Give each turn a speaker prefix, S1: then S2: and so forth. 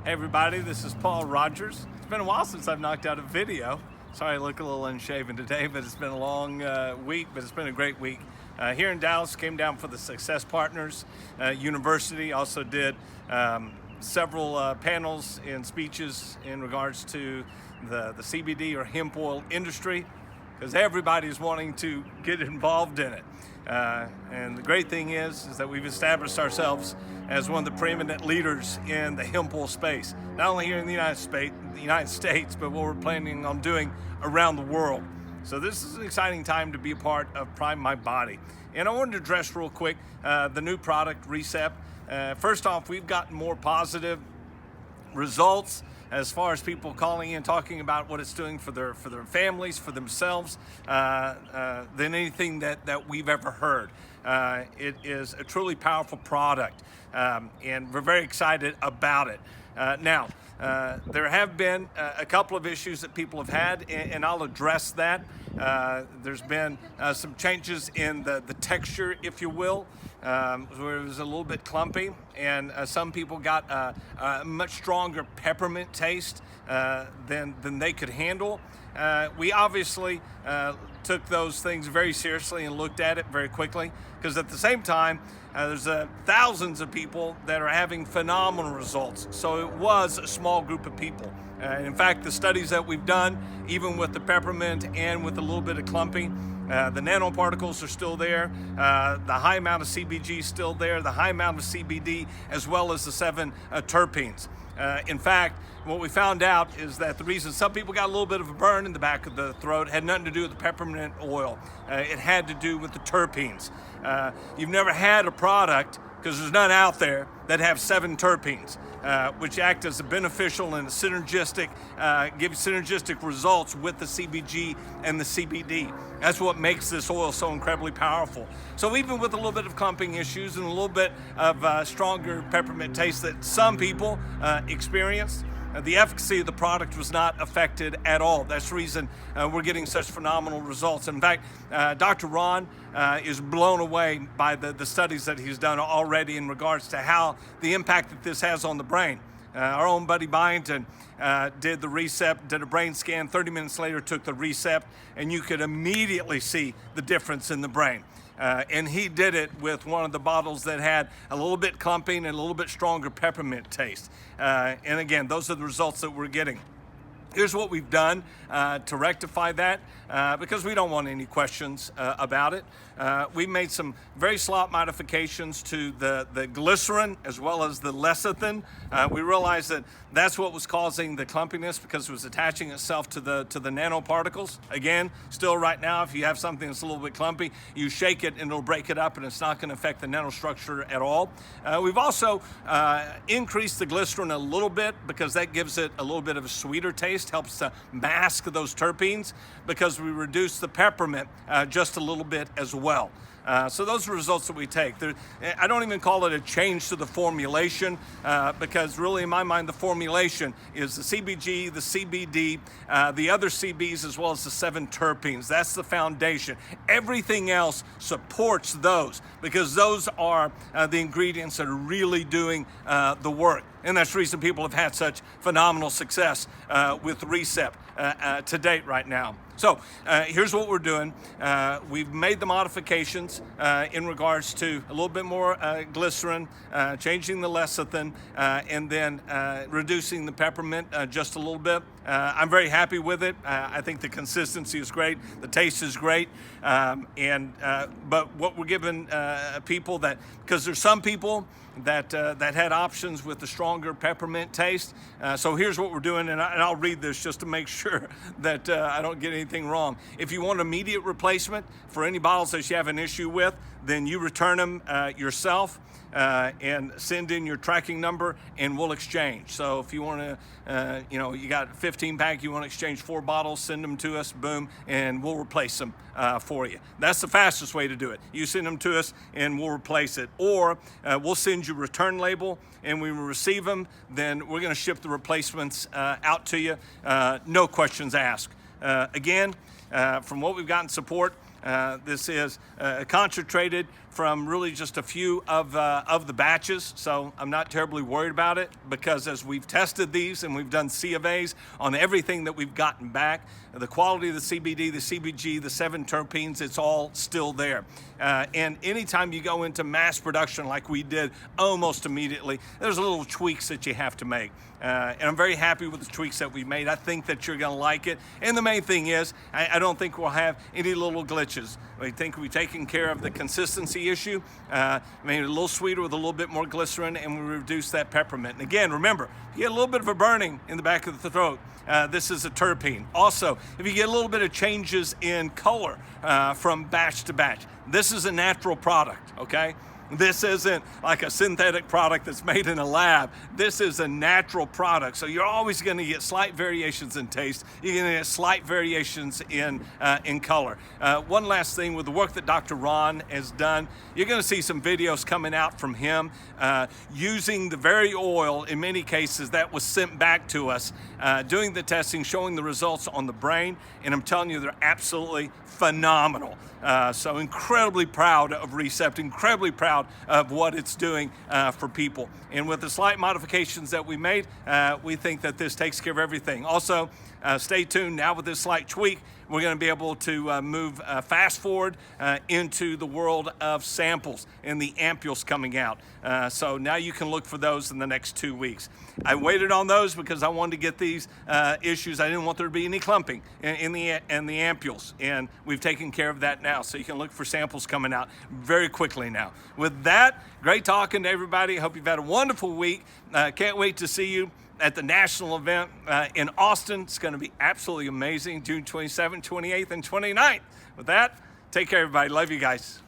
S1: Hey everybody, this is Paul Rogers. It's been a while since I've knocked out a video. Sorry I look a little unshaven today, but it's been a long week, but it's been a great week. Here in Dallas, came down for the Success Partners University. Also did several panels and speeches in regards to the CBD or hemp oil industry, because everybody's wanting to get involved in it. And the great thing is that we've established ourselves as one of the preeminent leaders in the hemp oil space, not only here in the United States, but what we're planning on doing around the world. So this is an exciting time to be a part of Prime My Body. And I wanted to address real quick the new product, RECEPT. First off, we've gotten more positive results as far as people calling in, talking about what it's doing for their families, for themselves, than anything that we've ever heard. It is a truly powerful product, and we're very excited about it. Now, there have been a couple of issues that people have had, and I'll address that. There's been some changes in the texture, if you will, where it was a little bit clumpy, and some people got a much stronger peppermint taste than they could handle. We obviously took those things very seriously and looked at it very quickly, because at the same time, there's thousands of people that are having phenomenal results. So it was a small group of people. In fact, the studies that we've done, even with the peppermint and with a little bit of clumping, the nanoparticles are still there, the high amount of CBG is still there, the high amount of CBD, as well as the 7 terpenes. In fact, what we found out is that the reason some people got a little bit of a burn in the back of the throat had nothing to do with the peppermint oil. It had to do with the terpenes. You've never had a product, because there's none out there, that have 7 terpenes, which act as a beneficial and a synergistic, give synergistic results with the CBG and the CBD. That's what makes this oil so incredibly powerful. So even with a little bit of clumping issues and a little bit of stronger peppermint taste that some people experienced, the efficacy of the product was not affected at all. That's the reason we're getting such phenomenal results. In fact, Dr. Ron is blown away by the studies that he's done already in regards to how the impact that this has on the brain. Our own buddy Byington did the RECEPT, did a brain scan, 30 minutes later took the RECEPT, and you could immediately see the difference in the brain. And he did it with one of the bottles that had a little bit clumping and a little bit stronger peppermint taste. And again, those are the results that we're getting. Here's what we've done to rectify that, because we don't want any questions about it. We made some very slight modifications to the glycerin as well as the lecithin. We realized that that's what was causing the clumpiness, because it was attaching itself to the nanoparticles. Again, still right now, if you have something that's a little bit clumpy, you shake it and it'll break it up, and it's not going to affect the nanostructure at all. We've also increased the glycerin a little bit, because that gives it a little bit of a sweeter taste, helps to mask those terpenes, because we reduce the peppermint just a little bit as well. So those are results that we take. I don't even call it a change to the formulation, because really in my mind the formulation is the CBG, the CBD, the other CBs, as well as the 7 terpenes. That's the foundation. Everything else supports those, because those are the ingredients that are really doing the work. And that's the reason people have had such phenomenal success with RECEPT to date right now. So here's what we're doing. We've made the modifications in regards to a little bit more glycerin, changing the lecithin, and then reducing the peppermint just a little bit. I'm very happy with it. I think the consistency is great. The taste is great. But what we're giving people that, because there's some people that had options with the stronger peppermint taste. So here's what we're doing, and I'll read this just to make sure that I don't get anything wrong. If you want immediate replacement for any bottles that you have an issue with, then you return them yourself and send in your tracking number, and we'll exchange. So if you want to, you got a 15 pack, you want to exchange 4 bottles, send them to us, boom, and we'll replace them for you. That's the fastest way to do it. You send them to us and we'll replace it. Or we'll send you a return label, and when we receive them, then we're going to ship the replacements out to you, no questions asked. Again, from what we've gotten support, this is concentrated from really just a few of the batches, so I'm not terribly worried about it, because as we've tested these and we've done C of A's on everything that we've gotten back, the quality of the CBD, the CBG, the 7 terpenes, it's all still there. And anytime you go into mass production like we did almost immediately, there's little tweaks that you have to make. And I'm very happy with the tweaks that we made. I think that you're gonna like it. And the main thing is, I don't think we'll have any little glitches. I think we've taken care of the consistency issue, made it a little sweeter with a little bit more glycerin, and we reduced that peppermint. And again, remember, you get a little bit of a burning in the back of the throat, this is a terpene. Also, if you get a little bit of changes in color from batch to batch, this is a natural product, okay? This isn't like a synthetic product that's made in a lab. This is a natural product. So you're always going to get slight variations in taste. You're going to get slight variations in color. One last thing, with the work that Dr. Ron has done, you're going to see some videos coming out from him using the very oil, in many cases, that was sent back to us, doing the testing, showing the results on the brain. And I'm telling you, they're absolutely phenomenal. So incredibly proud of RECEPT, incredibly proud of what it's doing for people. And with the slight modifications that we made, we think that this takes care of everything. Also, stay tuned. Now with this slight tweak, we're going to be able to move fast forward into the world of samples and the ampules coming out. So now you can look for those in the next 2 weeks. I waited on those because I wanted to get these issues. I didn't want there to be any clumping in the ampules, and we've taken care of that now. So you can look for samples coming out very quickly now. With that, great talking to everybody. Hope you've had a wonderful week. Can't wait to see you at the national event in Austin. It's going to be absolutely amazing, June 27th, 28th, and 29th. With that, take care, everybody. Love you guys.